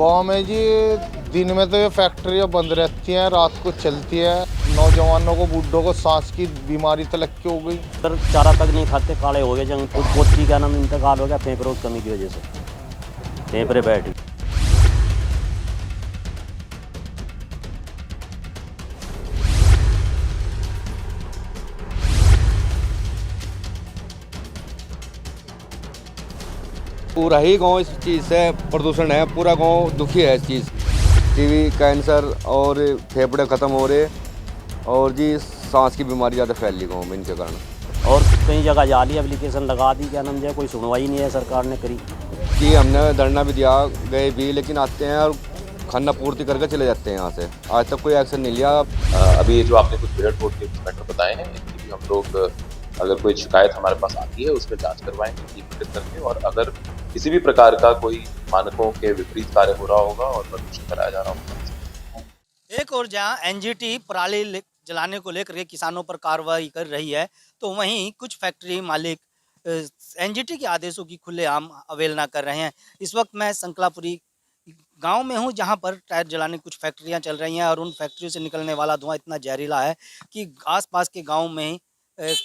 गांव में जी दिन में तो ये फैक्ट्रियाँ बंद रहती हैं, रात को चलती है। नौजवानों को, बूढ़ों को सांस की बीमारी तलक की हो गई। सर चारा तक नहीं खाते, काले हो गए। जंग पोती का नाम इंतकाल हो गया फेफड़ों की कमी की वजह से, फेफड़े बैठ गए। पूरा ही गांव इस चीज़ से प्रदूषण है, पूरा गांव दुखी है इस चीज़। टीबी, कैंसर और फेफड़े ख़त्म हो रहे और जी सांस की बीमारी ज़्यादा फैल रही गाँव में इनके कारण। और कई जगह जाली एप्लीकेशन लगा दी, क्या नाम जो है, कोई सुनवाई नहीं है सरकार ने करी। कि हमने धरना भी दिया, गए भी, लेकिन आते हैं और खाना पूर्ति करके चले जाते हैं यहाँ से। आज तक कोई एक्शन नहीं लिया। अभी ये जो आपने कुछ मिनट बोर्ड के मैटर बताए हैं, इनकी भी हम लोग अगर कोई शिकायत हमारे पास आती है उस पर जांच करवाएंगे टीम गठित करके, और अगर किसी भी प्रकार का कोई मानकों के विपरीत कार्य हो रहा होगा और प्रदूषण कराया जा रहा होगा। एक और जहां एनजीटी पराली जलाने को लेकर के किसानों पर कार्रवाई कर रही है, तो वहीं कुछ फैक्ट्री मालिक एनजीटी के आदेशों की खुलेआम अवहेलना कर रहे हैं। इस वक्त मैं संकलापुरी गांव में हूं, जहां पर टायर जलाने कुछ फैक्ट्रियां चल रही हैं और उन फैक्ट्रियों से निकलने वाला धुआं इतना जहरीला है कि आसपास के गांव में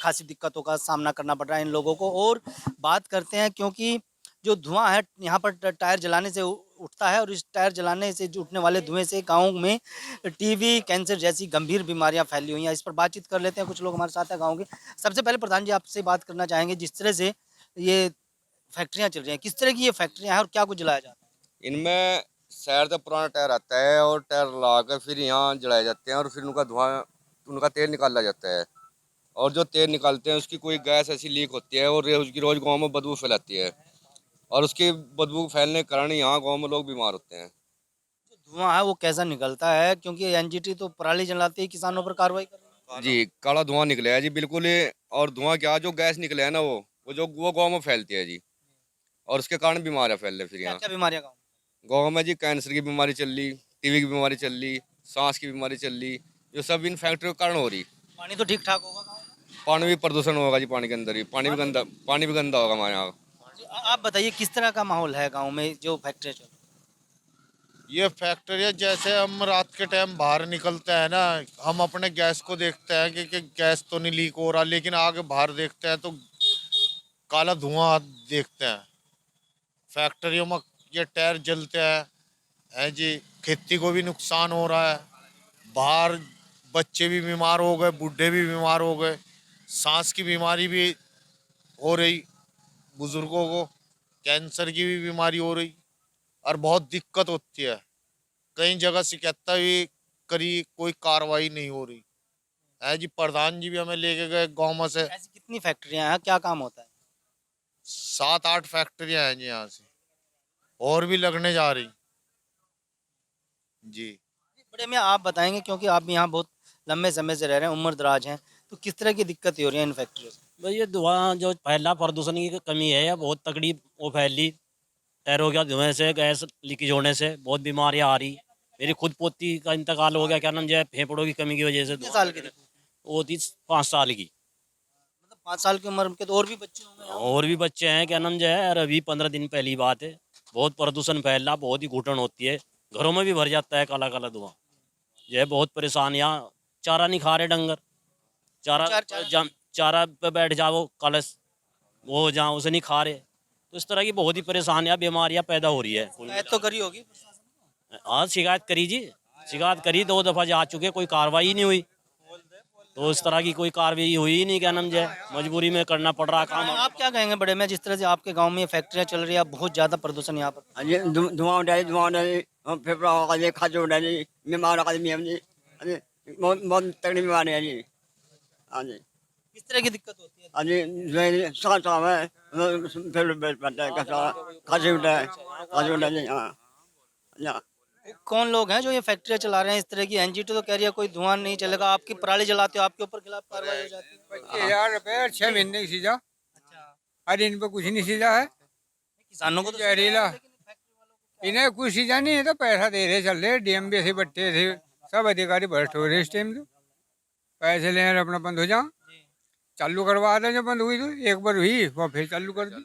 खासी दिक्कतों का सामना करना पड़ रहा है इन लोगों को। और बात करते हैं, क्योंकि जो धुआं है यहाँ पर टायर जलाने से उठता है और इस टायर जलाने से जो उठने वाले धुएं से गाँव में टीबी, कैंसर जैसी गंभीर बीमारियां फैली हुई हैं। इस पर बातचीत कर लेते हैं, कुछ लोग हमारे साथ हैं गाँव के। सबसे पहले प्रधान जी आपसे बात करना चाहेंगे, जिस तरह से ये फैक्ट्रियाँ चल रही हैं, किस तरह की ये फैक्ट्रियाँ हैं और क्या कुछ जलाया जाता है? इनमें शहर से पुराना टायर आता है और टायर ला कर फिर यहाँ जलाए जाते हैं और फिर उनका धुआं, उनका तेल निकाला जाता है। और जो तेल निकालते हैं उसकी कोई गैस ऐसी लीक होती है और उसकी रोज़ गाँव में बदबू फैलाती है, और उसकी बदबू फैलने के कारण यहाँ गाँव में लोग बीमार होते हैं। धुआं है वो कैसा निकलता है, क्योंकि एनजीटी तो पराली जलाती है, किसानों पर कार्रवाई कर रही है। जी, काला धुआं निकला है जी बिल्कुल। और धुआं क्या, जो गैस निकले है ना, वो गाँव में फैलती है जी, और उसके कारण बीमारियाँ फैल रही फिर क्या यहाँ क्या बीमारियां गाँव में? गाँव में जी। कैंसर की बीमारी चल रही, टीबी की बीमारी चल रही, सांस की बीमारी चल रही, जो सब इन फैक्ट्रियों के कारण हो रही। पानी तो ठीक ठाक होगा गाँव में? पानी भी प्रदूषण होगा जी, पानी के अंदर ही पानी भी गंदा होगा हमारे यहाँ। आप बताइए किस तरह का माहौल है गांव में जो फैक्ट्री चल रही है? ये फैक्ट्रियाँ जैसे हम रात के टाइम बाहर निकलते हैं ना, हम अपने गैस को देखते हैं कि गैस तो नहीं लीक हो रहा, लेकिन आगे बाहर देखते हैं तो काला धुआं देखते हैं। फैक्ट्रियों में ये टायर जलते हैं, है जी। खेती को भी नुकसान हो रहा है, बाहर बच्चे भी बीमार हो गए, बूढ़े भी बीमार हो गए, सांस की बीमारी भी हो रही, बुजुर्गों को कैंसर की भी बीमारी हो रही और बहुत दिक्कत होती है। कई जगह शिकायत भी करी, कोई कार्रवाई नहीं हो रही है जी। प्रधान जी भी हमें लेके गए गाँव में से। ऐसी कितनी फैक्ट्रियां हैं, क्या काम होता है? 7-8 फैक्ट्रियां हैं जी यहाँ से, और भी लगने जा रही जी। बड़े में आप बताएंगे, क्योंकि आप भी यहाँ बहुत लंबे समय से रह रहे हैं, उम्र दराज हैं, तो किस तरह की दिक्कतें हो रही हैं इन फैक्ट्रियों से? भाई ये धुआं जो फैला, प्रदूषण की कमी है, या बहुत तगड़ी वो फैली। टायरों के धुएं से, गैस लीकेज होने से बहुत बीमारियां आ रही। मेरी खुद पोती का इंतकाल हो गया, क्या नाम जो है, फेफड़ों की कमी की वजह से। कितने साल की थी? वो थी 5 साल की। मतलब 5 साल की उम्र के तो और भी बच्चे होंगे यहाँ? और भी बच्चे हैं, क्या नाम जो है, और अभी 15 दिन पहली बात है। बहुत प्रदूषण फैला, बहुत ही घुटन होती है, घरों में भी भर जाता है काला काला धुआं। जो है बहुत परेशान। यहाँ चारा नहीं खा रहे डंगर, चारा पे बैठ जाओ कलश, वो जहाँ उसे नहीं खा रहे। तो इस तरह की बहुत ही परेशानियाँ, बीमारियाँ पैदा हो रही है। शिकायत तो करी होगी प्रशासन को? हाँ, शिकायत करी जी, शिकायत करी, 2 दफ़ा जा चुके, कोई कार्रवाई नहीं हुई। तो इस तरह की कोई कार्रवाई हुई ही नहीं, क्या नाम जो है, मजबूरी में करना पड़ रहा काम। आप क्या कहेंगे बड़े में, जिस तरह से आपके गांव में ये फैक्ट्रियाँ चल रही है, बहुत ज़्यादा प्रदूषण यहाँ पर? अरे धुआं उठाए फेफड़ा होगा जी, खांसी उठा जी, बीमार होगा जी, हम जी। अरे बहुत बहुत तगड़ी बीमारी है जी। हाँ जी। किस तरह की दिक्कत होती है? हाँ जी, सांस है, फेफड़े बैठ पाता है, खांसी उठा है, खांसी उठा जी। हाँ हाँ। कौन लोग हैं जो ये फैक्ट्रियाँ चला रहे हैं इस तरह की? एनजीटी तो कह रही है कोई धुआं नहीं चलेगा, आपकी पराली जलाते हो, आपके ऊपर खिलाफ कार्रवाई हो जाती है। 25,000 रुपये 6 महीने की सीजा। अच्छा, अरे इन पे कुछ नहीं सीजा है, किसानों को तो जहरीला। इन्हें कुछ सीजा नहीं है, तो पैसा दे रहे चल रहे, डीएमबी से बट्टे थे, सब अधिकारी भ्रष्ट हो रहे इस टाइम। तो पैसे ले रहे अपना, बंद हो जाओ, चालू करवा दे। जो बंद हुई तो एक बार हुई, वो फिर चालू कर दी।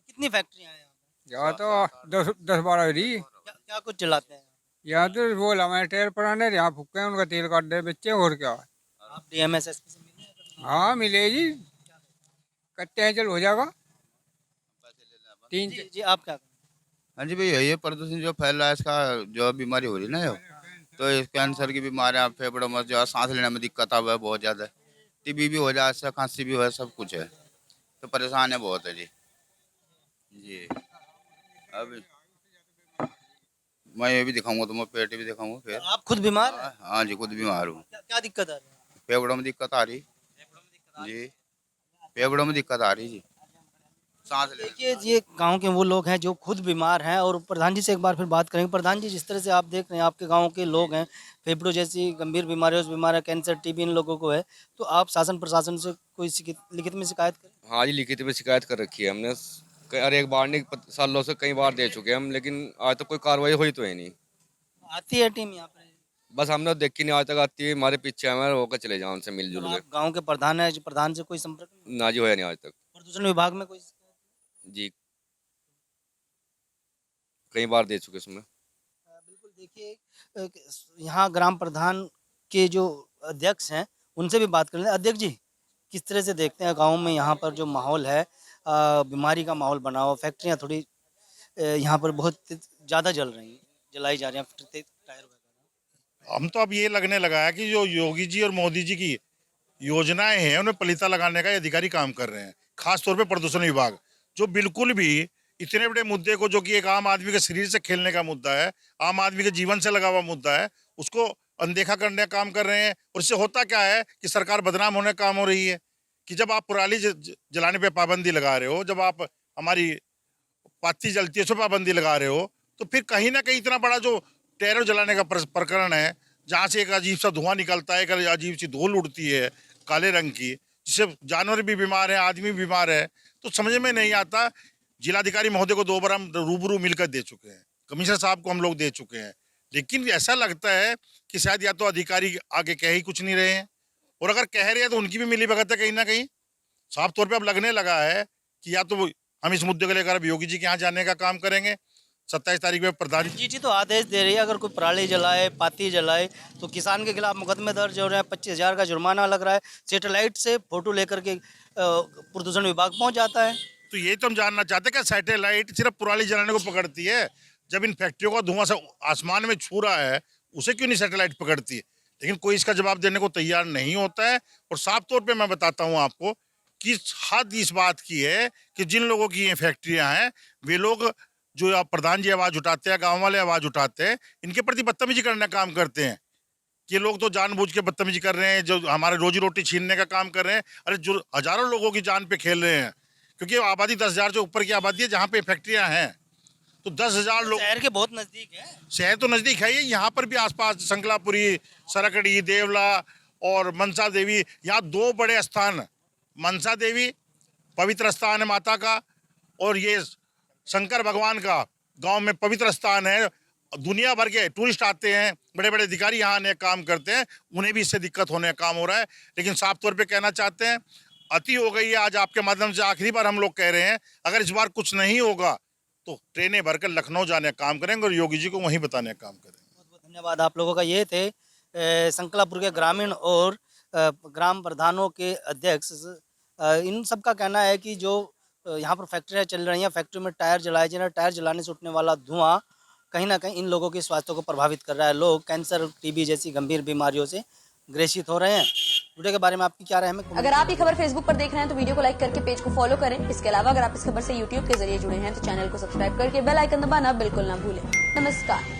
कितनी फैक्ट्रियाँ हैं यहाँ यहाँ तो 10-12 रही। पे? क्या कुछ जलाते हैं? यहाँ तो बोला मैं टायर पुराने यहाँ फूके हैं, उनका तेल काट दे बच्चे, और क्या। आप DMSSP से मिले हैं? हाँ मिलेगी, कट्टे हैं, चल हो जाएगा। तीन जी आप क्या करें? हाँ जी भाई, ये प्रदूषण जो फैल रहा है, इसका जो बीमारी हो रही है ना, जो तो इस कैंसर की बीमारियाँ, फेफड़ों में जो है, सांस लेने में दिक्कत आ है बहुत ज़्यादा। टीबी भी हो जाए, इससे खांसी भी हो है, सब कुछ है, तो परेशान है बहुत है जी। जी अब मैं ये भी दिखाऊंगा, तो मैं पेट भी दिखाऊंगा फिर। आप खुद बीमार हैं? हाँ जी, खुद बीमार हूँ। क्या दिक्कत आ रही है? फेफड़ों में दिक्कत आ रही जी, फेफड़ों में दिक्कत आ रही जी, सांस ले। देखिए ये गांव के वो लोग हैं जो खुद बीमार हैं, और प्रधान जी से एक बार फिर बात करेंगे। प्रधान जी, जिस तरह से आप देख रहे हैं, आपके गांव के लोग हैं, फेफड़ों जैसी गंभीर बीमारियों से बीमार है, कैंसर, टीबी इन लोगों को है, तो आप शासन प्रशासन से कोई लिखित में शिकायत करें? हाँ जी, लिखित में शिकायत कर रखी है हमने। अरे एक बार नहीं, सालों से कई बार दे चुके हैं हम, लेकिन आज तक कोई कार्रवाई हुई तो है नहीं। आती है टीम यहाँ पर? बस हमने देखी नहीं आज तक, आती है हमारे पीछे, हमारे होकर चले जाओ उनसे मिलजुल आप के। गांव के प्रधान है, प्रधान से कोई संपर्क नहीं? ना जी, होया नहीं आज तक प्रदूषण विभाग में कोई जी, कई बार दे चुके इसमें। बिल्कुल। देखिए यहाँ ग्राम प्रधान के जो अध्यक्ष हैं उनसे भी बात कर लें। अध्यक्ष जी, किस तरह से देखते हैं गांव में यहाँ पर जो माहौल है, बीमारी का माहौल बना हुआ, फैक्ट्रियाँ थोड़ी यहाँ पर बहुत ज़्यादा जलाई जा रही हैं, टायर वगैरह। हम तो अब ये लगने लगा है कि जो योगी जी और मोदी जी की योजनाएं हैं, उन्हें पलीता लगाने का ये अधिकारी काम कर रहे हैं। खास तौर पे प्रदूषण विभाग, जो बिल्कुल भी इतने बड़े मुद्दे को, जो कि एक आम आदमी के शरीर से खेलने का मुद्दा है, आम आदमी के जीवन से लगा हुआ मुद्दा है, उसको अनदेखा करने का काम कर रहे हैं। और इससे होता क्या है कि सरकार बदनाम होने का काम हो रही है। कि जब आप पराली जलाने पे पाबंदी लगा रहे हो, जब आप हमारी पाती जलती है उस पर पाबंदी लगा रहे हो, तो फिर कहीं ना कहीं इतना बड़ा जो टेरर जलाने का प्रकरण है, जहाँ से एक अजीब सा धुआं निकलता है, एक अजीब सी धूल उड़ती है काले रंग की, जिससे जानवर भी बीमार है, आदमी भी बीमार है, तो समझ में नहीं आता। जिलाधिकारी महोदय को 2 बार हम रूबरू मिलकर दे चुके हैं, कमिश्नर साहब को हम लोग दे चुके हैं, लेकिन ऐसा लगता है कि शायद या तो अधिकारी आगे कह ही कुछ नहीं रहे हैं, और अगर कह रहे हैं तो उनकी भी मिलीभगत है कहीं ना कहीं। साफ तौर पे अब लगने लगा है कि या तो हम इस मुद्दे को लेकर अब योगी जी के यहाँ जाने का काम करेंगे। 27 तारीख में प्रधान जी तो आदेश दे रही है, अगर कोई पराली जलाए, पाती जलाए, तो किसान के खिलाफ मुकदमे दर्ज हो रहे हैं, 25,000 का जुर्माना लग रहा है। सैटेलाइट से फोटो लेकर के प्रदूषण विभाग पहुंच जाता है। तो ये तो हम जानना चाहते हैं कि सैटेलाइट सिर्फ पराली जलाने को पकड़ती है? जब इन फैक्ट्रियों का धुआं से आसमान में छू रहा है, उसे क्यों नहीं सैटेलाइट पकड़ती है? लेकिन कोई इसका जवाब देने को तैयार नहीं होता है। और साफ तौर पे मैं बताता हूँ आपको कि हद इस बात की है कि जिन लोगों की ये फैक्ट्रियाँ हैं, वे लोग जो आप प्रधान जी आवाज़ उठाते हैं, गाँव वाले आवाज़ उठाते हैं, इनके प्रति बदतमीजी करने का काम करते हैं। ये लोग तो जानबूझ के बदतमीजी कर रहे हैं, जो हमारे रोजी रोटी छीनने का काम कर रहे हैं। अरे जो हजारों लोगों की जान पे खेल रहे हैं, क्योंकि आबादी 10,000 से ऊपर की आबादी है जहाँ पे फैक्ट्रियाँ हैं, तो 10,000 लोग। शहर के बहुत नज़दीक है। शहर तो नज़दीक है ही, यहाँ पर भी आसपास संकलापुरी, सरकड़ी, देवला और मनसा देवी, यहाँ 2 बड़े स्थान, मनसा देवी पवित्र स्थान है माता का, और ये शंकर भगवान का गांव में पवित्र स्थान है। दुनिया भर के टूरिस्ट आते हैं, बड़े बड़े अधिकारी यहाँ आने का काम करते हैं, उन्हें भी इससे दिक्कत होने का काम हो रहा है। लेकिन साफ तौर पे कहना चाहते हैं, अति हो गई है। आज आपके माध्यम से आखिरी बार हम लोग कह रहे हैं, अगर इस बार कुछ नहीं होगा तो ट्रेनें भरकर लखनऊ जाने का काम करेंगे और योगी जी को वहीं बताने का काम करेंगे। बहुत बहुत धन्यवाद आप लोगों का। ये थे संकलापुर के ग्रामीण और ग्राम प्रधानों के अध्यक्ष। इन सब का कहना है कि जो यहाँ पर फैक्ट्रियाँ चल रही हैं, फैक्ट्री में टायर जलाए जा रहे हैं, टायर जलाने से उठने वाला धुआं कहीं ना कहीं इन लोगों के स्वास्थ्य को प्रभावित कर रहा है। लोग कैंसर, टीबी जैसी गंभीर बीमारियों से ग्रसित हो रहे हैं। वीडियो के बारे में आपकी क्या राय है? अगर आप ये खबर फेसबुक पर देख रहे हैं तो वीडियो को लाइक करके पेज को फॉलो करें। इसके अलावा अगर आप इस खबर से यूट्यूब के जरिए जुड़े हैं तो चैनल को सब्सक्राइब करके बेल आइकन दबाना बिल्कुल ना भूलें। नमस्कार।